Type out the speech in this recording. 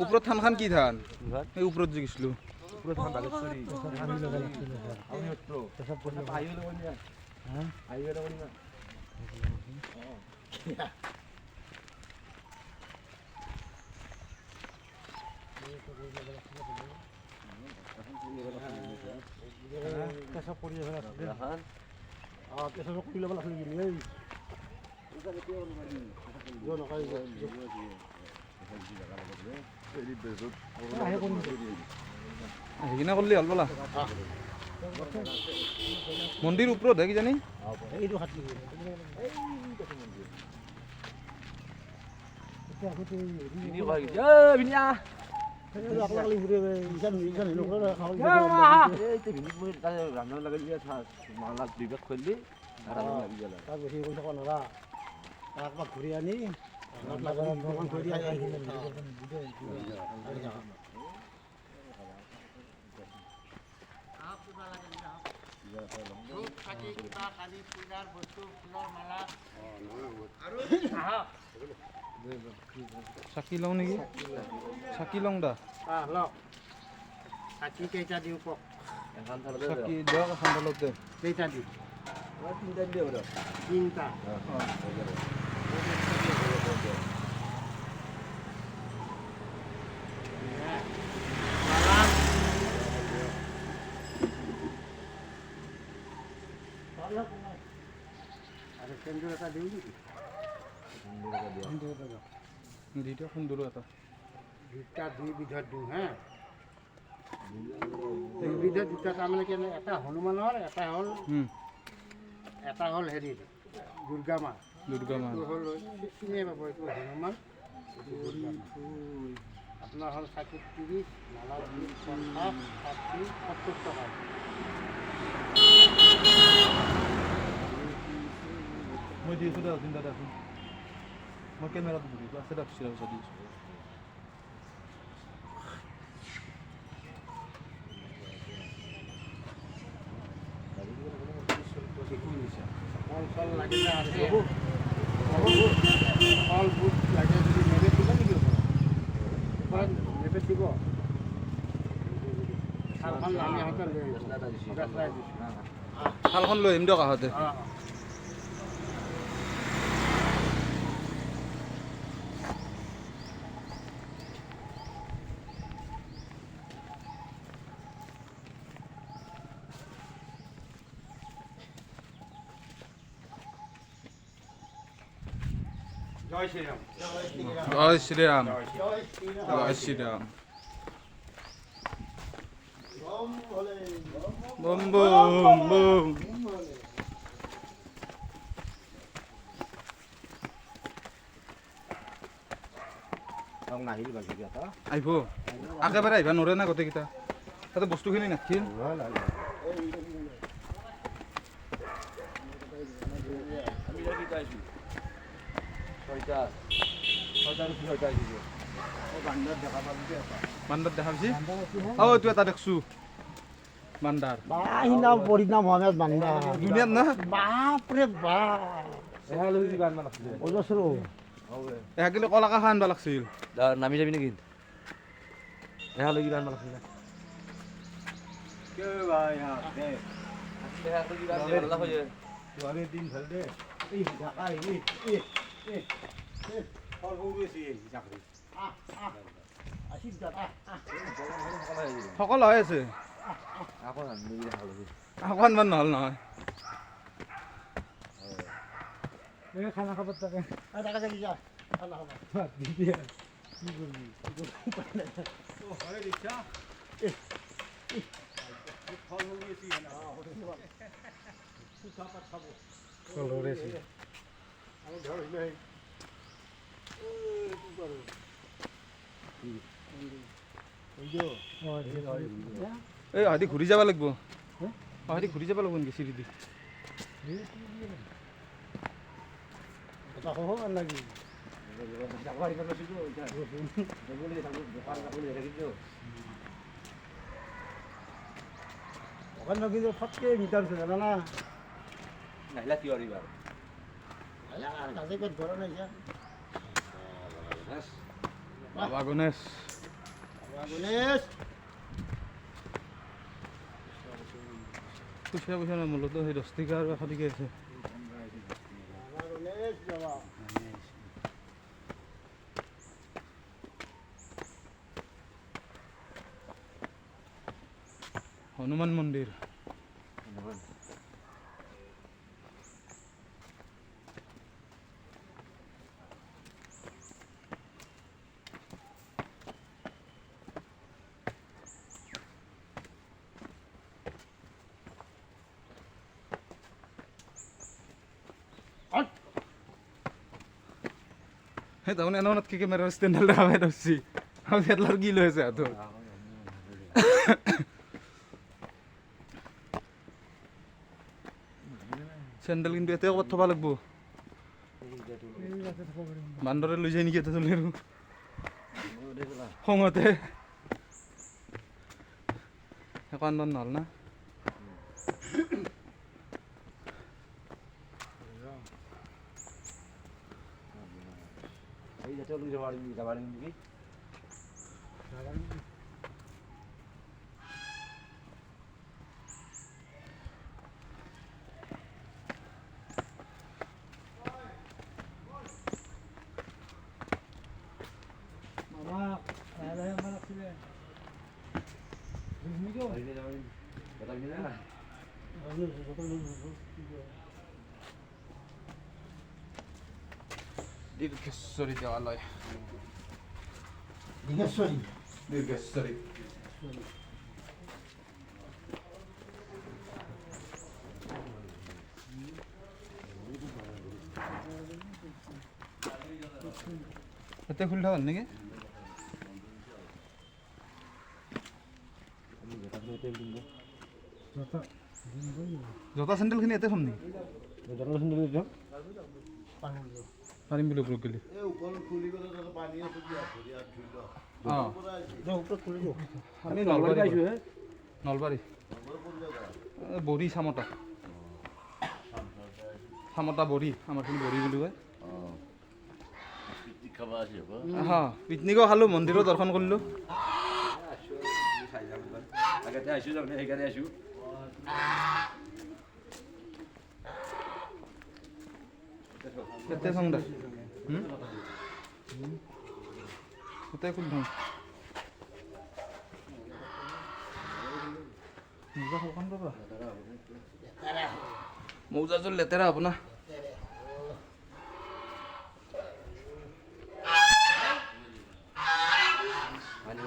ওপৰত ধানখান কি ধান এই ওপৰত যে গৈছিলো সেইদিনা করলি হল বলা মন্দির উপর দেখি জানি ঘুরি আনি চাকি লওঁ নেকি চাকি লওঁ দা চাকি কেইটা দিওঁ কওক চাকি দিয়ক এখন তলতে কেইটা দিওঁ তিনিটা আৰু সেন্দুৰ এটা দিওঁ নেকি দুইটা সুন্দৰ এটা দুটা দুই বিধত দিওঁ হা দুইবিধত দুটা তাৰমানে কেনে এটা হনুমানৰ এটা হ'ল হেৰিৰ দুৰ্গা মা দুৰ্গা মা হ'ল চিনিয়ে পাব এইটো হনুমান আপোনাৰ হ'ল চাকি 30 মালা 50 60 70 টকা মই দিছোঁ দে চিন্তা দে মই কেমেৰাটো ঘূৰি আছে দে দিছোঁ ফল লাগিলে আছে ফল বুট লাগে যদি নেবেট দিব নেকি ওপৰত নেবেট দিব শালখন আমি আহোঁতে লৈ শালখন লৈ আহিম দিয়ক আহোঁতে জয় শ্রীরাম জয় শ্রীরাম জয় শ্রীরাম বম বম বম আহিব একেবাৰে আহিব নোৱাৰে না গোটেইকেইটা তাতে বস্তুখিনি নাছিল বান্দার দেখা পাইছি ও তুই এটা দেখছু বান্দার নাম পরিণাম হমেদ বান্দা দুনিয়াত না বাপরে বাপ ওজস্র এয়া কিন্তু কলাকা খান আনবা লাগছিল নামি যাবি নেকি এয়া লৈ কিবা আনবা লাগছিল না সকল হৈ আছে আকৌ আনবাৰ নহ'ল নহয় খানা খাবাৰ থাকে টাকা চাকি যা খানা খাবাৰ কি এই আদি ঘূৰি যাব লাগিব আদি ঘূৰি যাব লাগিব নেকি চিৰি দি লাগি ওখানে কিন্তু ফটকে মিটাৰ জানা না নাহিলা কিয় এইবাৰ গাজে পেট ভৰা নাই যা বাবা গণেশ গণেশ পইচা নাই মূলত সেই 10 টকা আৰু 1 টকা আছে গণেশ বাবা হনুমান মন্দিৰ সেই তাৰমানে এনাত কি কেমেৰাৰ ষ্টেণ্ডাল দেখা পাই ধৰছি আৰু হেডলাৰ কি লৈ আছে হাতত চেণ্ডেল কিন্তু এতিয়া ক'ৰবাত থ'ব লাগিব বান্দৰে লৈ যায় নেকি এটা চলি আৰু খঙতে কান্দন নহ'ল না এই যাতে লৈ যাব পাৰিম নেকি মামা লাহে আমাৰ আছিলে দীৰ্ঘেশ্বৰী দেৱালয় দীঘেশ্বৰী দীৰ্ঘেশ্বৰী এতিয়া খুলি থাকা নেকি জোতা চেণ্ডেলখিনি ইয়াতে থ'ম নেকি পাৰিম বুলি ওপৰত গ'লে অঁ আমি নলবাৰী আহিছোঁ নলবাৰী বৰি চামতা চামতা বৰি আমাৰখিনি বৰি বুলি কয় পিকনিকো খালোঁ মন্দিৰো দৰ্শন কৰিলোঁ আগতে আহিছোঁ যাম সেইকাৰণে আহিছোঁ এতিয়া চাওঁ দে এতিয়া কোন থাওঁ মোজা খাব পাবা মৌজাযোৰ লেতেৰা হ'ব না আনিব